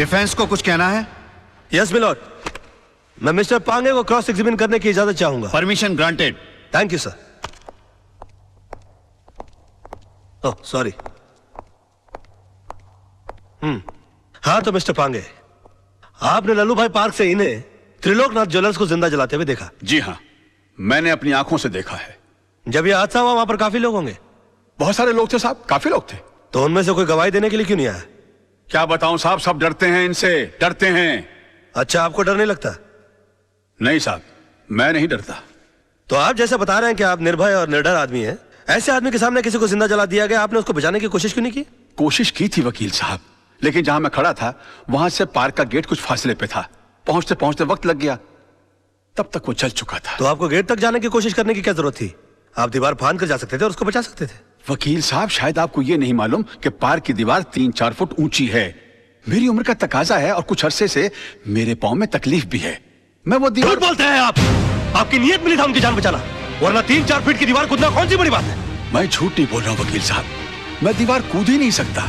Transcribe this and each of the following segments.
Defence को कुछ कहना है? यस मिलॉर्ड, मैं मिस्टर पांगे को क्रॉस एग्जामिन करने की इजाजत चाहूंगा। Permission granted. Thank you sir. Oh sorry. हाँ तो मिस्टर पांगे, आपने लल्लू भाई पार्क से इन्हें त्रिलोकनाथ ज्वेलर्स को जिंदा जलाते हुए देखा? जी हाँ, मैंने अपनी आंखों से देखा है। जब यह हादसा हुआ वहां पर काफी लोग होंगे? बहुत सारे लोग थे साहब, काफी लोग थे। तो उनमें से कोई गवाही देने के लिए क्यों नहीं आया? क्या बताऊं साहब, सब डरते हैं इनसे, डरते हैं। अच्छा, आपको डर नहीं लगता? नहीं साहब, मैं नहीं डरता। तो आप जैसे बता रहे हैं कि आप निर्भय और निडर आदमी हैं, ऐसे आदमी के सामने किसी को जिंदा जला दिया गया, आपने उसको बचाने की कोशिश क्यों नहीं की? कोशिश की थी वकील साहब, लेकिन जहां मैं खड़ा था वहां से पार्क का गेट कुछ फासले पे था। पहुंचते पहुंचते वक्त लग गया, तब तक वो जल चुका था। तो आपको गेट तक जाने की कोशिश करने की क्या जरूरत थी? आप दीवार फांद कर जा सकते थे और उसको बचा सकते थे। वकील साहब, शायद आपको ये नहीं मालूम कि पार्क की दीवार 3-4 फुट ऊंची है। मेरी उम्र का तकाजा है और कुछ अरसे से मेरे पांव में तकलीफ भी है। मैं वो दीवार... झूठ बोलते हैं आप। आपकी नीयत मिली था उनकी जान बचाना, वरना 3-4 फीट की दीवार कूदना कौन सी बड़ी बात है? मैं झूठ नहीं बोल रहा हूं वकील साहब, मैं दीवार कूद ही नहीं सकता।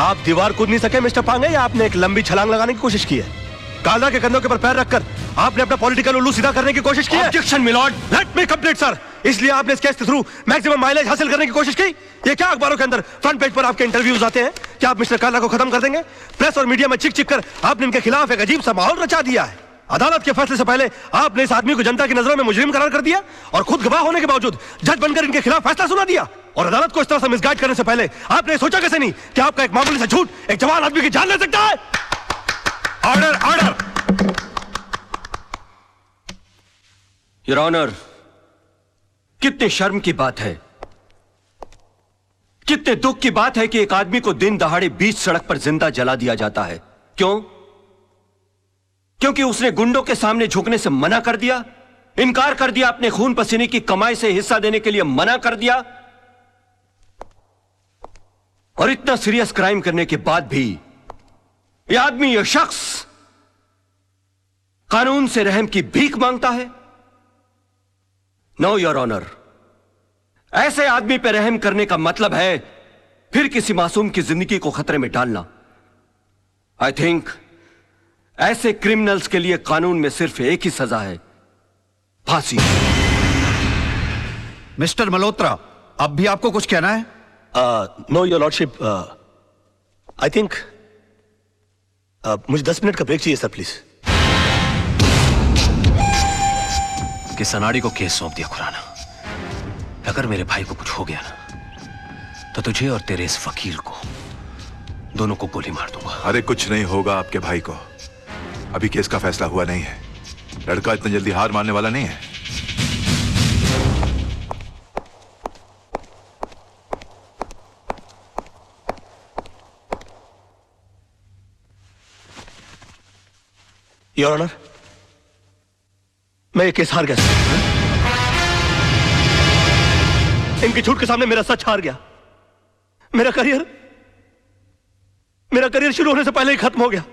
आप दीवार कूद नहीं सके मिस्टर पांगे, या आपने एक लंबी छलांग लगाने की कोशिश की है? कालरा के कंधों के ऊपर पैर रखकर आपने अपना पॉलिटिकल उल्लू सीधा करने की कोशिश की है? Objection milord, let me complete sir. इसलिए आपने इस केस के थ्रू मैक्सिमम माइलेज हासिल करने की कोशिश की? ये क्या अखबारों के अंदर फ्रंट पेज पर आपके इंटरव्यूज आते हैं कि आप मिस्टर कालरा को खत्म कर देंगे? प्रेस और मीडिया में चिक चिक कर आपने इनके खिलाफ एक अजीब सा माहौल रचा दिया है। अदालत के फैसले से पहले आपने इस आदमी को जनता की नजरों में मुजरिम करार कर दिया और खुद गवाह होने के बावजूद जज बनकर इनके खिलाफ फैसला सुना दिया। और अदालत को इस तरह से मिसगाइड करने से पहले आपने सोचा कैसे नहीं कि आपका एक मामूली सा झूठ एक जवान आदमी की जान ले सकता है? Order, order. योर ऑनर, कितने शर्म की बात है, कितने दुख की बात है कि एक आदमी को दिन दहाड़े बीच सड़क पर जिंदा जला दिया जाता है। क्यों? क्योंकि उसने गुंडों के सामने झुकने से मना कर दिया, इनकार कर दिया, अपने खून पसीने की कमाई से हिस्सा देने के लिए मना कर दिया। और इतना सीरियस क्राइम करने के बाद भी यह आदमी, यह शख्स कानून से रहम की भीख मांगता है। नो योर ऑनर, ऐसे आदमी पर रहम करने का मतलब है फिर किसी मासूम की जिंदगी को खतरे में डालना। आई थिंक ऐसे क्रिमिनल्स के लिए कानून में सिर्फ एक ही सजा है, फांसी। मिस्टर मल्होत्रा, अब भी आपको कुछ कहना है? Know your lordship, I think मुझे 10 मिनट का ब्रेक चाहिए सर, प्लीज। कि सनाड़ी को केस सौंप दिया खुराना। अगर मेरे भाई को कुछ हो गया ना, तो तुझे और तेरे इस फकीर को दोनों को गोली मार दूंगा। अरे कुछ नहीं होगा आपके भाई को, अभी केस का फैसला हुआ नहीं है। लड़का इतनी जल्दी हार मानने वाला नहीं है। योर ऑनर, मैं ये केस हार गया। इनके झूठ के सामने मेरा सच हार गया। मेरा करियर शुरू होने से पहले ही खत्म हो गया।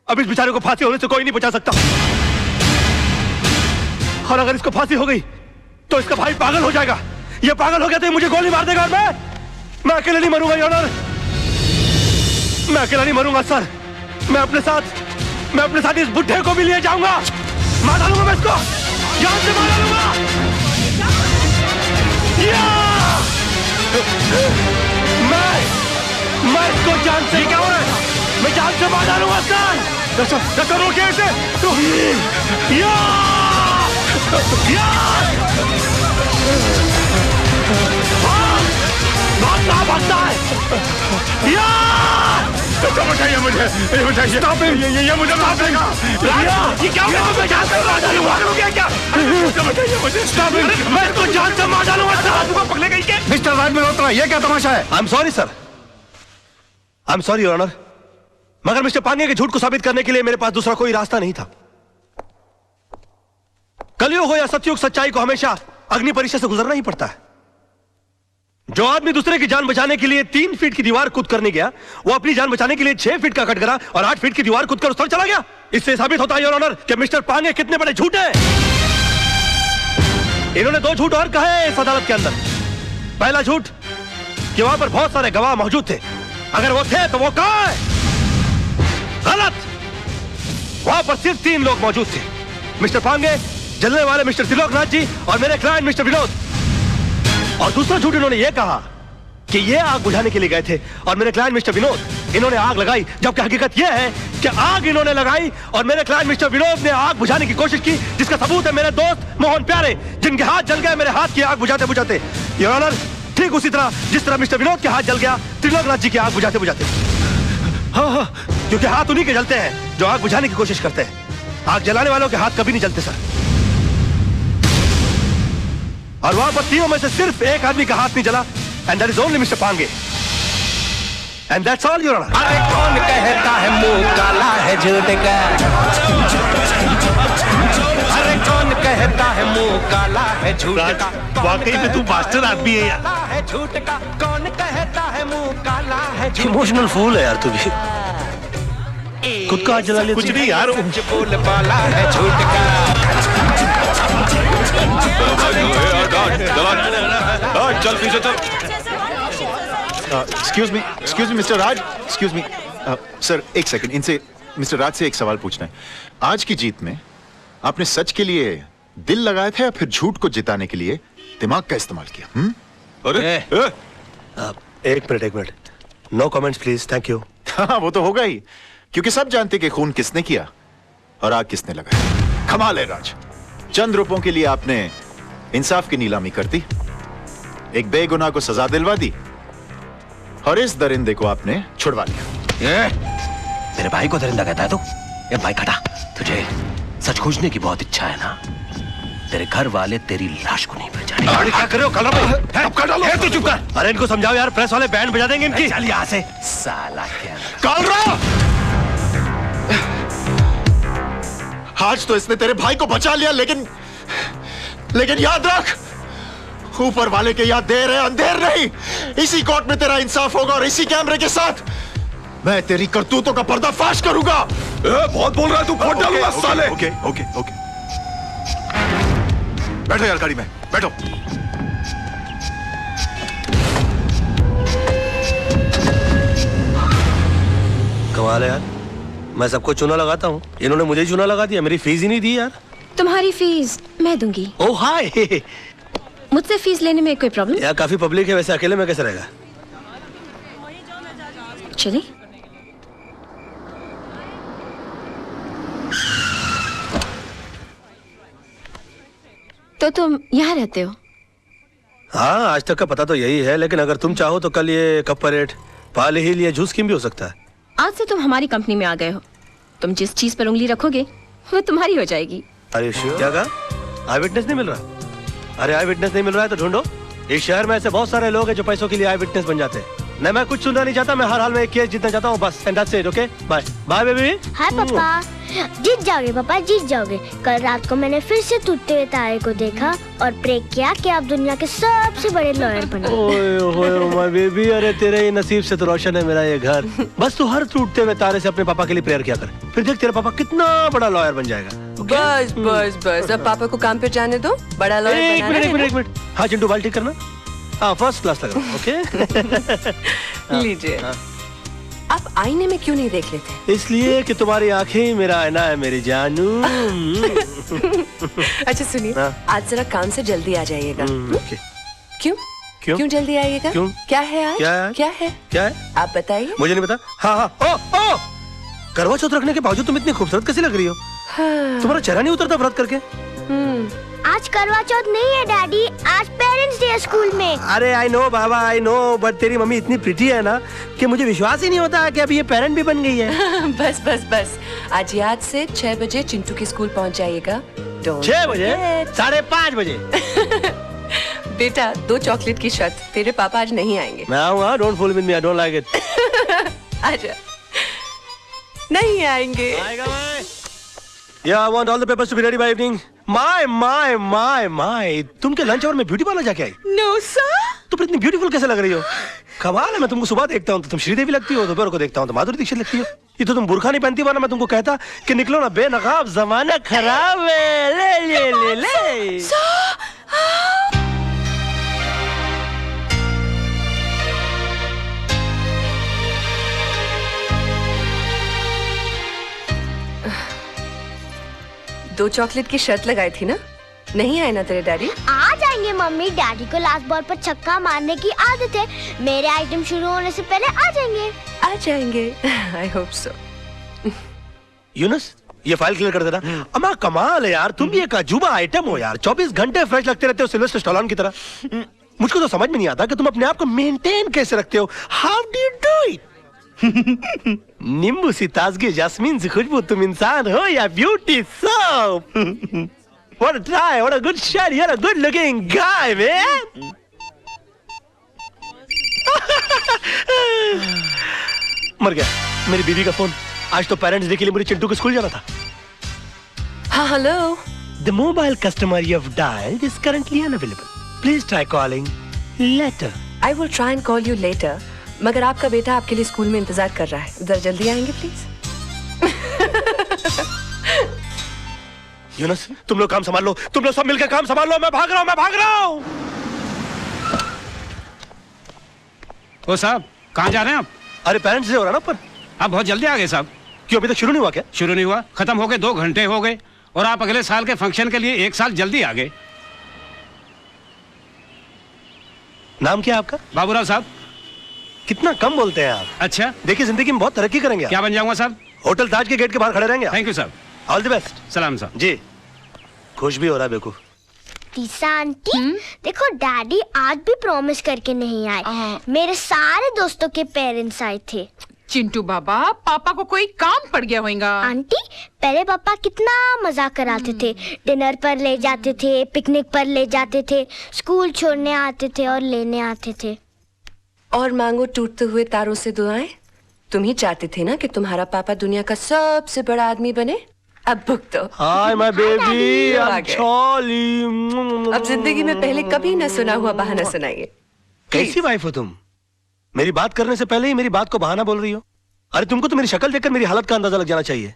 अब इस बेचारे को फांसी होने से कोई नहीं बचा सकता। और अगर इसको फांसी हो गई तो इसका भाई पागल हो जाएगा। ये पागल हो गया तो ये मुझे गोली मार देगा और मैं अकेले नहीं मरूंगा योर ऑनर। मैं अकेला नहीं मरूंगा सर। मैं अपने साथ इस बुढ़े को भी ले जाऊंगा। मार डालूंगा मैं इसको, जान से मार डालूंगा। मैं इसको जान से, क्या हो रहा है? मैं जान से मार डालूंगा सर। रोकिए इसे। भागता है। बताइए मुझे, ये बताइए। ये मुझे माफ देगा। ये क्या होगा? मैं जान से मार डालूंगा। क्या? बताइए मुझे। मैं इसको जान से मार डालूंगा सर। पकड़े गई क्या? मिस्टर राज मल्होत्रा, ये क्या तमाशा है? I am sorry sir, I am sorry your honour, mister मिस्टर पांगे के झूठ को साबित करने के लिए मेरे पास दूसरा कोई रास्ता नहीं था। कलयुग हो या सतयुग, सच्चाई को हमेशा अग्नि परीक्षा से गुजरना ही पड़ता है। जो आदमी दूसरे की जान बचाने के लिए 3 फीट की दीवार कूद करने गया, वो अपनी जान बचाने के लिए 6 फीट का कटघरा और 8 फीट की दीवार कूद कर उस तरफ चला गया। इससे साबित होता है योर ऑनर कि मिस्टर पांगे कितने बड़े झूठे हैं। इन्होंने 2 झूठ और कहे इस अदालत के अंदर। पहला झूठ कि वहां पर बहुत सारे गवाह मौजूद थे। अगर वो थे तो वो कहां है? गलत। वहां पर सिर्फ 3 लोग मौजूद थे, मिस्टर पांगे, जलने वाले मिस्टर त्रिलोकनाथ जी और मेरे क्लाइंट मिस्टर विनोद। और दूसरा झूठ इन्होंने ये कहा कि ये आग बुझाने के लिए गए थे और मेरे क्लाइंट मिस्टर विनोद इन्होंने आग लगाई, जबकि हकीकत यह है कि आग इन्होंने लगाई और मेरे क्लाइंट मिस्टर विनोद ने आग बुझाने की कोशिश की, जिसका सबूत है मेरे दोस्त मोहन प्यारे, जिनके हाथ जल गए मेरे हाथ की आग बुझाते बुझाते। योर ऑनर, ठीक उसी तरह जिस तरह मिस्टर विनोद के हाथ जल गया त्रिलोकनाथ जी की आग बुझाते बुझाते। हाँ, क्योंकि हाथ उन्हीं के जलते हैं जो आग बुझाने की कोशिश करते हैं। आग जलाने वालों के हाथ कभी नहीं जलते सर। और वहां पर तीनों में से सिर्फ एक आदमी का हाथ नहीं जला, and that is only Mr. Pange. And that's all, Your Honor. अरे कौन कहता है मुंह काला है झूठ का? अरे कौन कहता है मुंह काला है झूठ का? वाकई में तू मास्टर आदमी है यार। है झूठ का? कौन कहता है मुंह काला है झूठ? इमोशनल फूल है यार तू भी। खुद का हाथ जला लिया। कुछ नहीं यार। सच बोल वाला है झूठ का। चल पीछे चल। एक्सक्यूज मी मिस्टर राज, एक्सक्यूज मी सर, एक सेकंड, इनसे मिस्टर राज से एक सवाल पूछना है। आज की जीत में आपने सच के लिए दिल लगाया था या फिर झूठ को जिताने के लिए दिमाग का इस्तेमाल किया? अरे एक minute. No comments please, thank you. हाँ, वो तो होगा ही, क्योंकि सब जानते कि खून किसने किया और आग किसने लगाया। कमाल है राज, चंद रुपयों के लिए आपने इंसाफ की नीलामी कर दी, एक बेगुनाह को सजा दिलवा दी और इस दरिंदे को आपने छुड़वा लिया। मेरे भाई को दरिंदा कहता है तू? ये भाई खटा, तुझे सच खोजने की बहुत इच्छा है ना? तेरे घर वाले तेरी लाश को नहीं पहचाने। अरे क्या कर रहे हो काला भाई? सबका डालो। तू चुप कर। अरे इनको समझाओ यार, प्रेस वाले बैंड बजा देंगे इनकी। चल यहाँ से साला। क्या कालरा, आज तो इसने तेरे भाई को बचा लिया, लेकिन याद रख, ऊपर वाले के याद देर है अंधेर नहीं। इसी कोर्ट में तेरा इंसाफ होगा और इसी कैमरे के साथ मैं तेरी करतूतों का पर्दाफाश करूंगा। बहुत बोल रहा है तू, फोड़ डालूंगा साले। ओके। बैठो यार गाड़ी में, बैठो। कमाल है यार, मैं सबको चूना लगाता हूँ, इन्होंने मुझे ही चूना लगा दिया। मेरी फीस ही नहीं दी यार। तुम्हारी फीस मैं दूंगी। ओह हाय। मुझसे फीस लेने में कोई प्रॉब्लम? यार काफी पब्लिक है, वैसे अकेले में कैसे रहेगा? चलिए। तो तुम यहाँ रहते हो? हाँ, आज तक का पता तो यही है, लेकिन अगर तुम चाहो तो कल ये कप परेड, पाल हिल या जूस स्कीम भी हो सकता है। आज से तुम हमारी कंपनी में आ गए हो। तुम जिस चीज पर उंगली रखोगे वो तुम्हारी हो जाएगी। अरे क्या कहा? आई विटनेस नहीं मिल रहा? अरे आई विटनेस नहीं मिल रहा है तो ढूंढो। इस शहर में ऐसे बहुत सारे लोग हैं जो पैसों के लिए आई विटनेस बन जाते हैं। नहीं, मैं कुछ सुनना नहीं चाहता, मैं हर हाल में एक केस जीतना चाहता हूँ बस। And that's it. Okay, bye bye baby. Hi papa. जीत जाओगे पापा, जीत जाओगे। कल रात को मैंने फिर से टूटते हुए तारे को देखा और प्रे किया कि आप दुनिया के सबसे बड़े लॉयर बनो। ओए माय बेबी, अरे तेरे ही नसीब से तो रोशन है मेरा ये घर। बस तू हर टूटते हुए तारे से अपने पापा के लिए प्रेयर किया कर, फिर देख तेरा पापा कितना बड़ा लॉयर बन जाएगा। बस बस बस, अब पापा को काम पे जाने दो, बड़ा लॉयर बनाना है। एक मिनट। हाँ चिंटू, बाल ठीक करना। हाँ, फर्स्ट क्लास लग रहा है। ओके। लीजिए। आप आईने में क्यों नहीं देख लेते? इसलिए कि तुम्हारी आंखें ही मेरा आईना है मेरी जानू। अच्छा सुनिए, आज जरा काम से जल्दी आ जाइएगा। ओके। क्यों क्यों क्यों जल्दी आइएगा? क्यों? क्या है आज? क्या है आप बताइए। मुझे नहीं पता। हाँ। ओ करवा चौथ रखने के बावजूद तुम इतनी खूबसूरत कैसे लग रही हो? तुम्हारा चेहरा नहीं उतरता व्रत करके? आज करवा चौथ नहीं है डैडी, आज पेरेंट्स डे स्कूल में। अरे I know Baba, I know, but तेरी मम्मी इतनी प्रिटी है ना कि मुझे विश्वास ही नहीं होता कि अभी ये पेरेंट भी बन गई है। बस बस बस, आज याद से 6 बजे चिंटू के स्कूल पहुंच जाइएगा। 6 बजे? 5:30 बजे? बेटा 2 चॉकलेट की शर्त, तेरे पापा आज नहीं आएंगे। मैं आऊंगा, don't fool with me, I don't like it. आजा। नहीं आएंगे। आएगा मैं। Yeah, I want all the papers to be ready by evening. My. तुम क्या लंच आवर में ब्यूटी पार्लर जाके आई? No sir. तुम इतनी ब्यूटीफुल कैसे लग रही हो? कमाल है, मैं तुमको सुबह देखता हूँ तो तुम श्रीदेवी लगती हो, दोपहर को देखता हूँ तो माधुरी दीक्षित लगती हो। ये तो तुम बुर्खा नहीं पहनती, वरना मैं तुमको कहता कि निकलो ना बेनकाब, जमाना खराब है। ले। 2 चॉकलेट की शर्त लगाई थी ना, नहीं आए ना तेरे डैडी? आ जाएंगे मम्मी, डैडी को लास्ट बॉल पर छक्का मारने की आदत है। मेरे आइटम शुरू होने से पहले आ जाएंगे। आ जाएंगे, आई होप सो। यूनुस, ये फाइल क्लियर कर देना। अम्मा कमाल है यार, तुम भी एक अजूबा आइटम हो यार, 24 घंटे फ्रेश लगते रहते हो सिल्वेस्टर स्टैलोन की तरह। मुझको तो समझ में नहीं आता कि तुम अपने आप को मेंटेन कैसे रखते हो। How do you do it? नींबू सी ताजगी, जैस्मीन सी खुशबू, तुम इंसान हो या beauty soap? What a try, what a good shot, you're a good looking guy, man. मर गया मेरी बीवी का फोन। आज तो पेरेंट्स डे के लिए मुझे चिंटू को स्कूल जाना था। हाँ, hello. The mobile customer you have dialed is currently unavailable. Please try calling later. I will try and call you later. मगर आपका बेटा आपके लिए स्कूल में इंतजार कर रहा है, जरा जल्दी आएंगे प्लीज। यूनुस, तुम लोग काम संभाल लो, तुम लोग सब मिलकर काम संभाल लो। मैं भाग रहा हूँ। ओ साहब, कहाँ जा रहे हैं आप? अरे पेरेंट्स डे हो रहा ना पर। आप बहुत जल्दी आ गए साहब। क्यों, अभी तक शुरू नहीं हुआ क्या? शुरू नहीं हुआ, खत्म हो गए, 2 घंटे हो गए और आप अगले साल के फंक्शन के लिए 1 साल जल्दी आ गए। नाम क्या है आपका? बाबूराव साहब। कितना कम बोलते हैं आप। अच्छा, देखिए जिंदगी में बहुत तरक्की करेंगे। क्या बन जाऊंगा साहब? होटल ताज के गेट के बाहर खड़े रहेंगे। थैंक यू साहब। All the best. सलाम साहब। जी, खुश भी हो रहा है बेवकूफ। तीसा आंटी, देखो डैडी आज भी प्रॉमिस करके नहीं आए। मेरे सारे दोस्तों के पेरेंट्स आए थे। चिंटू बाबा, पापा को कोई काम पड़ गया होगा। आंटी, पहले पापा कितना मजाक कराते थे, डिनर पर ले जाते थे, पिकनिक पर ले जाते थे, स्कूल छोड़ने आते थे और लेने आते थे। और मांगो टूटते हुए तारों से दुआएं। तुम ही चाहते थे ना कि तुम्हारा पापा दुनिया का सबसे बड़ा आदमी बने। अब भुगतो। हाय माय बेबी, आ गए। अब जिंदगी में पहले कभी न सुना हुआ बहाना सुनाइए। कैसी वाइफ हो तुम? मेरी बात करने से पहले ही मेरी बात को बहाना बोल रही हो। अरे तुमको तो मेरी शक्ल देखकर मेरी हालत का अंदाजा लग जाना चाहिए।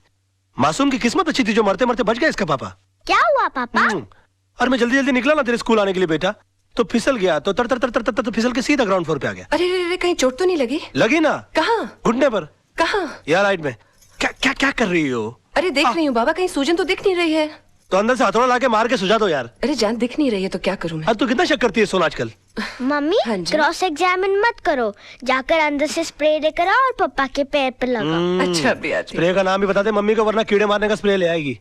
मासूम की किस्मत अच्छी थी जो मरते मरते बच गया इसका पापा। क्या हुआ पापा? और मैं जल्दी जल्दी निकला ना तेरे स्कूल आने के लिए बेटा, तो फिसल गया, तो तर तर तर तर तर फिसल के सीधा ग्राउंड फ्लोर पे आ गया। अरे कहीं चोट तो नहीं लगी? लगी ना। कहाँ? घुटने पर। कहाँ? यार राइट में। क्या क्या क्या कर रही हो? अरे देख रही हूँ बाबा, कहीं सूजन तो दिख नहीं रही है। तो अंदर से हथौड़ा लाके मार के सुझा दो यार। अरे जान दिख नहीं रही है तो क्या करूँ मैं? अब तू कितना शक करती है सोना आजकल? मम्मी, क्रॉस एग्जामिन मत करो, जाकर अंदर से स्प्रे लेकर आओ और पापा के पैर पे लगाओ। अच्छा बिया, स्प्रे का नाम भी बता दे मम्मी को, वरना कीड़े मारने का स्प्रे ले आएगी।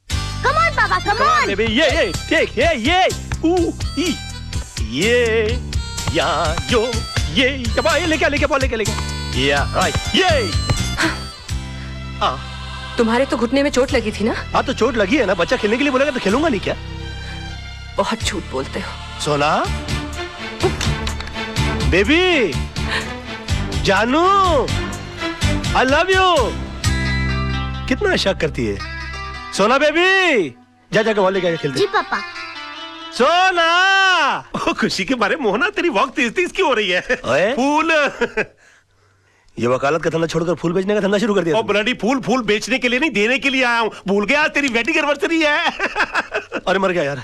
कम ऑन पापा, कम ऑन। बेबी, ये टेक, ये या जो ये लेके या राइट ये। तुम्हारे तो घुटने में चोट लगी थी ना? हाँ तो चोट लगी है ना, बच्चा खेलने के लिए बोलेगा तो खेलूंगा नहीं क्या? बहुत झूठ बोलते हो। सोना, बेबी, जानू, आई लव यू। कितना शक करती है सोना। बेबी, जाके वॉल लेके खेलते। जी पापा। सोना, ओ खुशी के बारे मोहना, तेरी वॉक तेज तेज क्यों हो रही है? फूल। ये वकालत का धंधा छोड़कर फूल बेचने का धंधा शुरू कर दिया। और ब्लडी फूल बेचने के लिए नहीं, देने के लिए आया हूँ। भूल गया आज तेरी वेडिंग एनिवर्सरी है। अरे मर गया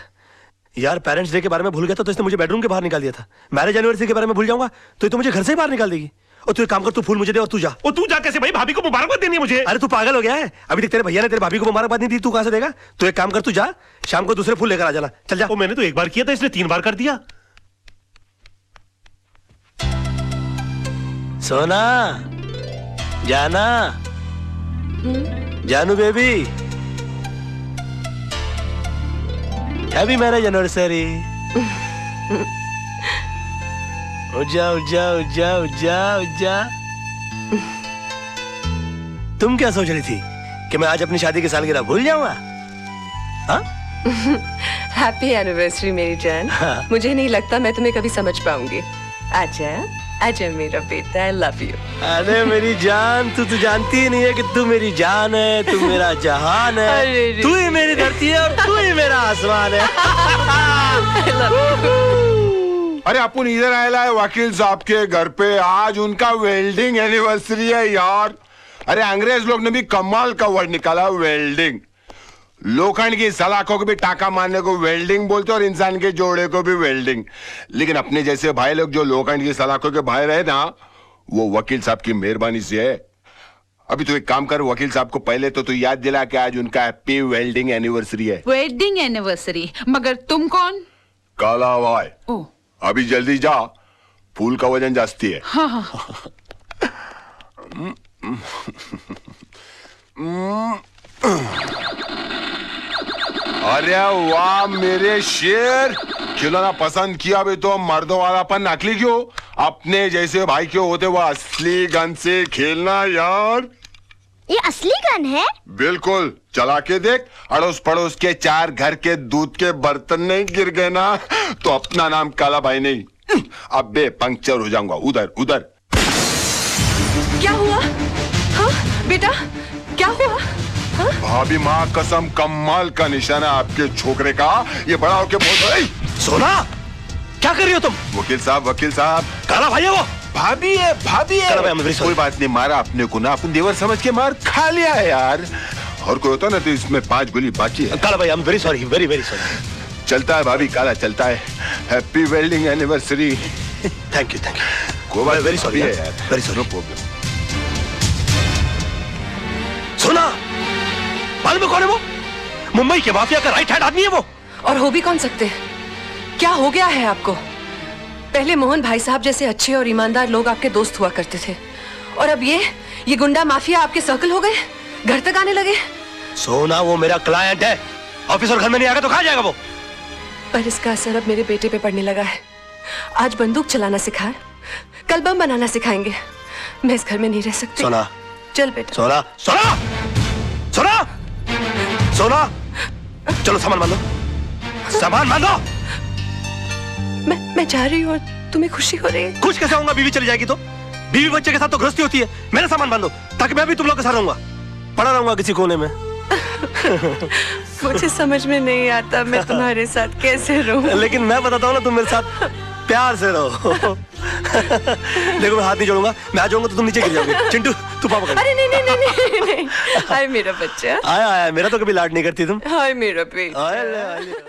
यार पेरेंट्स डे के बारे में भूल गया था तो इसने मुझे बेडरूम के बाहर निकाल दिया था। मैरिज एनिवर्सरी के बारे में भूल जाऊंगा तो ये तो मुझे घर से ही बाहर निकाल देगी। और तू एक काम कर, तू फूल मुझे दे और तू जा। और तू जा कैसे भाई? भाभी को मुबारकबाद देनी है मुझे। अरे तू पागल हो गया है? अभी तक तेरे भैया ने तेरे भाभी को मुबारकबाद नहीं दी, तू कहां से देगा? तू एक काम कर, तू जा, शाम को दूसरे फूल लेकर आ जाना। चल जा। वो मैंने तो एक बार किया था, इसने 3 बार कर दिया। सोना, जाना, जानू बेबी, हैप्पी मैरिज एनिवर्सरी। जा। तुम क्या सोच रही थी कि मैं आज अपनी शादी की सालगिरह भूल जाऊंगा? हैप्पी एनिवर्सरी मेरी जान। मुझे नहीं लगता मैं तुम्हें कभी समझ पाऊंगी। आजा मेरा बेटा, आई लव यू। अरे मेरी जान, तू तो जानती ही नहीं है कि तू मेरी जान है, तू मेरा जहान है, तू ही मेरी धरती है और तू ही मेरा आसमान है। अरे अपन इधर आया है वकील साहब के घर पे, आज उनका वेल्डिंग एनिवर्सरी है यार। अरे अंग्रेज लोग ने भी कमाल का वर्ड निकाला, वेल्डिंग। लोखंड की सलाखों को भी टाका मारने को वेल्डिंग बोलते और इंसान के जोड़े को भी वेल्डिंग। लेकिन अपने जैसे भाई लोग जो लोखंड की सलाखों के भाई रहे ना, वो वकील साहब की मेहरबानी से है। अभी तो एक काम कर, वकील साहब को पहले तो तू याद दिला कि आज उनका हैप्पी वेडिंग एनिवर्सरी है। Wedding anniversary? मगर तुम कौन? काला भाई। ओ, अभी जल्दी जा, फूल का वजन जास्ती है। हाँ हाँ। अरे वाह मेरे शेर, खिलौना पसंद किया भी तो मर्दों वालापन नकली क्यों? अपने जैसे भाई क्यों होते वो असली गन से खेलना यार। ये असली गन है? बिल्कुल, चला के देख। अड़ोस पड़ोस के 4 घर के दूध के बर्तन नहीं गिर गए ना तो अपना नाम काला भाई नहीं, अब बे पंक्चर हो जाऊंगा उधर उधर। क्या हुआ? हाँ बेटा, क्या हुआ? हाँ? भाभी माँ कसम, कमाल का निशाना आपके छोकरे का। ये बड़ा होके बोल। सोना, क्या कर रही हो तुम? वकील साहब काला भाई है वो। भाभी है काला भाई, I'm very sorry। कोई बात नहीं, मारा अपने को ना, अपन देवर समझ के मार खा लिया है यार। और कोई होता ना तो इसमें 5 गोली बाकी है। काला भाई, I'm very sorry, very very sorry। चलता है भाभी, काला चलता है। Happy wedding anniversary. Thank you कोई बात वेरी सॉरी है यार, वेरी सॉरी। No problem. सोना, मालूम है कौन है वो? मुंबई के माफिया का राइट हैंड आदमी है वो। और हो भी कौन सकते? क्या हो गया है आपको? पहले मोहन भाई साहब जैसे अच्छे और ईमानदार लोग आपके दोस्त हुआ करते थे, और अब ये गुंडा माफिया आपके सर्कल हो गए, घर तक आने लगे। सोना, वो मेरा क्लाइंट है, ऑफिस और घर में नहीं आएगा तो कहाँ जाएगा वो? पर इसका असर अब मेरे बेटे पे पड़ने लगा है। आज बंदूक चलाना सिखाए, कल बम बनाना सिखाएंगे। मैं इस घर में नहीं रह सकती। सोना, चल बेटा। सोना, सोना, सोना, सोना, चलो सामान बांधो, सामान बांधो। मैं जा रही हूँ और तुम्हें खुशी हो रही है? खुश कैसे होऊंगा? बीवी चली जाएगी तो? बीवी बच्चे के साथ तो गृहस्थी होती है। मेरा सामान बांधो ताकि मैं भी तुम लोग के साथ रहूंगा, पड़ा रहूंगा किसी कोने में। मुझे समझ में नहीं आता मैं तुम्हारे साथ कैसे रहूं। लेकिन मैं बताता हूँ ना, तुम मेरे साथ प्यार से रहो। देखो, मैं हाथ नहीं जोड़ूंगा, मैं आ जाऊंगा तो तुम नीचे गिर जाओगे। चिंटू, तू पापा कर। अरे नहीं। हाय मेरा बच्चा। आया मेरा तो कभी लाड नहीं करती तुम। हाय मेरा बेटा।